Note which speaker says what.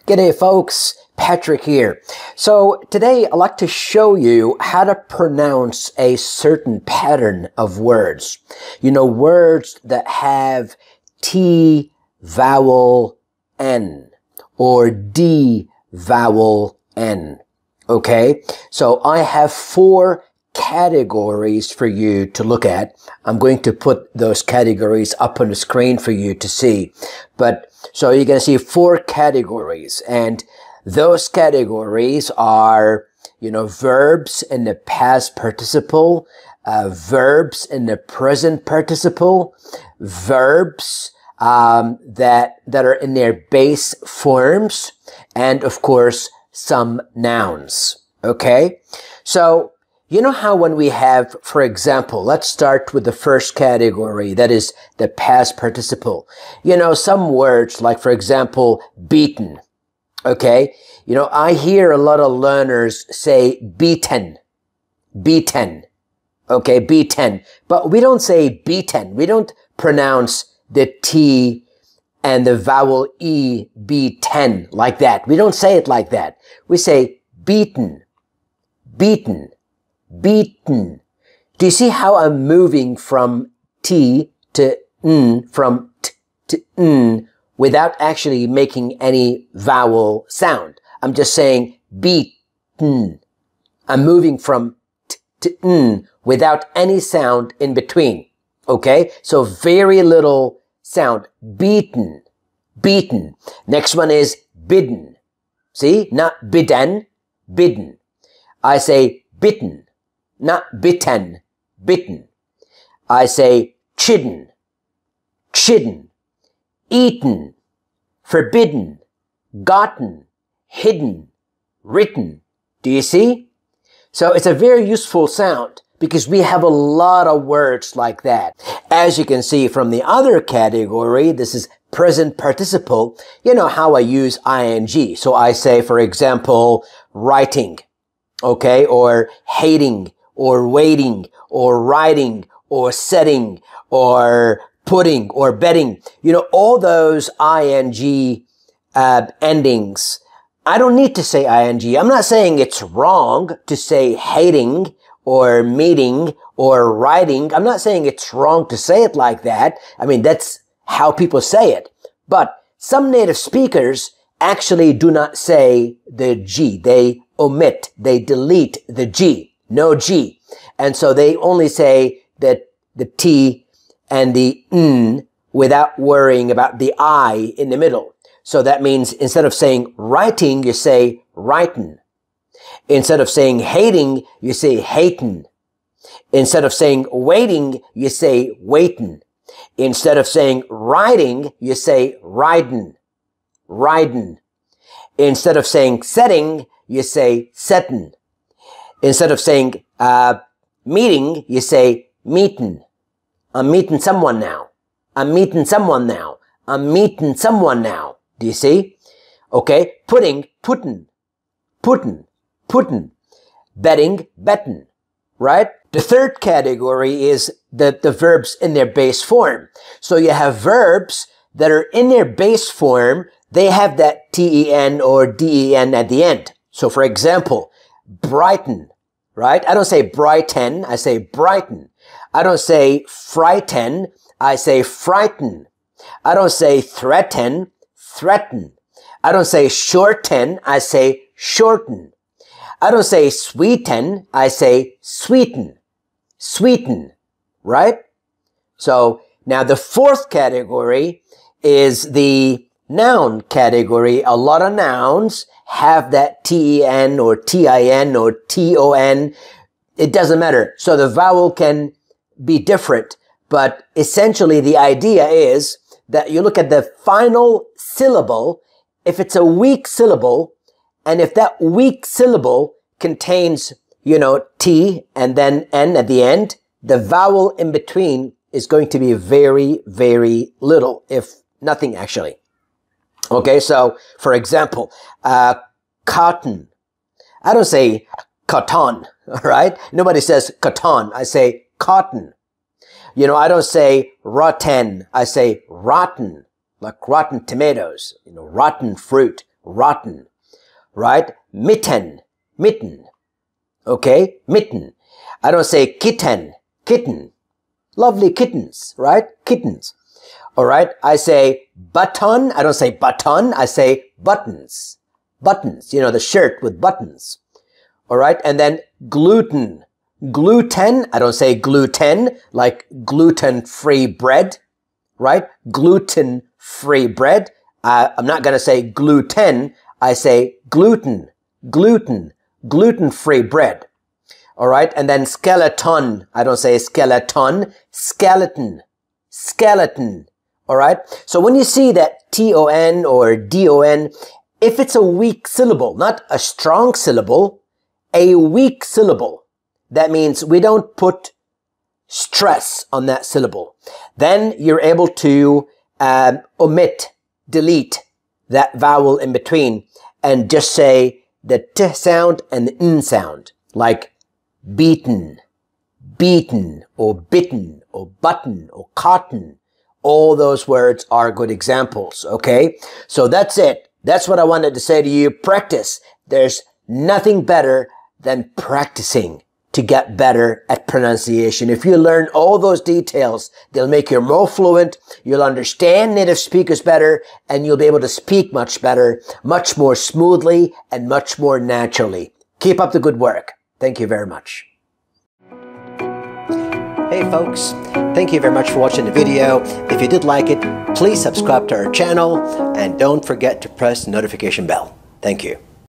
Speaker 1: G'day folks, Patrick here. So today I'd like to show you how to pronounce a certain pattern of words. You know, words that have T vowel N or D vowel N. Okay, so I have 4 categories for you to look at. I'm going to put those categories up on the screen for you to see. But so you're going to see 4 categories, and those categories are, you know, verbs in the past participle, verbs in the present participle, verbs that are in their base forms, and of course some nouns. Okay, so you know how when we have, for example, let's start with the first category, that is the past participle. You know, some words like, for example, beaten. Okay, you know, I hear a lot of learners say beaten, beaten. Okay, beaten. But we don't say beaten. We don't pronounce the T and the vowel E, beaten, like that. We don't say it like that. We say beaten, beaten, beaten. Do you see how I'm moving from T to N, from T to N, without actually making any vowel sound? I'm just saying beaten. I'm moving from T to N without any sound in between. Okay? So very little sound. Beaten. Beaten. Next one is bidden. See? Not bidden. Bidden. I say bitten. Not bitten, bitten. I say chidden, chidden, eaten, forbidden, gotten, hidden, written. Do you see? So it's a very useful sound because we have a lot of words like that. As you can see from the other category, this is present participle. You know how I use ing. So I say, for example, writing, okay, or hating, or waiting, or writing, or setting, or putting, or betting. You know, all those ing endings. I don't need to say ing. I'm not saying it's wrong to say hating, or meeting, or writing. I'm not saying it's wrong to say it like that. I mean, that's how people say it. But some native speakers actually do not say the G. They omit, they delete the G. No G. And so they only say that the T and the N without worrying about the I in the middle. So that means instead of saying writing, you say writin'. Instead of saying hating, you say hatin'. Instead of saying waiting, you say waitin'. Instead of saying riding, you say ridin'. Ridin'. Instead of saying setting, you say settin'. Instead of saying meeting, you say meetin'. I'm meeting someone now. I'm meeting someone now. I'm meeting someone now. Do you see? Okay. Pudding, puddin'. Puddin', puddin'. Betting, bettin'. Right? The third category is the verbs in their base form. So you have verbs that are in their base form. They have that T-E-N or D-E-N at the end. So for example, brighten, right? I don't say brighten, I say brighten. I don't say frighten, I say frighten. I don't say threaten, threaten. I don't say shorten, I say shorten. I don't say sweeten, I say sweeten. Sweeten, right? So now the fourth category is the noun category. A lot of nouns have that T-E-N or T-I-N or T-O-N. It doesn't matter. So the vowel can be different, but essentially the idea is that you look at the final syllable. If it's a weak syllable, and if that weak syllable contains, you know, T and then N at the end, the vowel in between is going to be very, very little, if nothing actually. Okay, so for example, cotton. I don't say cotton, all right? Nobody says cotton. I say cotton. You know, I don't say rotten. I say rotten, like rotten tomatoes, you know, rotten fruit, rotten, right? Mitten, mitten, okay? Mitten. I don't say kitten, kitten. Lovely kittens, right? Kittens. All right? I say button. I don't say button. I say buttons. Buttons, you know, the shirt with buttons. All right? And then gluten. Gluten. I don't say gluten, like gluten-free bread, right? Gluten-free bread. I'm not going to say gluten. I say gluten, gluten, gluten-free bread. All right. And then skeleton. I don't say skeleton, skeleton, skeleton. All right. So when you see that T-O-N or D-O-N, if it's a weak syllable, not a strong syllable, a weak syllable, that means we don't put stress on that syllable. Then you're able to omit, delete that vowel in between and just say the T sound and the N sound, like beaten, beaten, or bitten, or button, or cotton. All those words are good examples, okay? So that's it. That's what I wanted to say to you. Practice. There's nothing better than practicing to get better at pronunciation. If you learn all those details, they'll make you more fluent, you'll understand native speakers better, and you'll be able to speak much better, much more smoothly, and much more naturally. Keep up the good work. Thank you very much. Hey folks, thank you very much for watching the video. If you did like it, please subscribe to our channel and don't forget to press the notification bell. Thank you.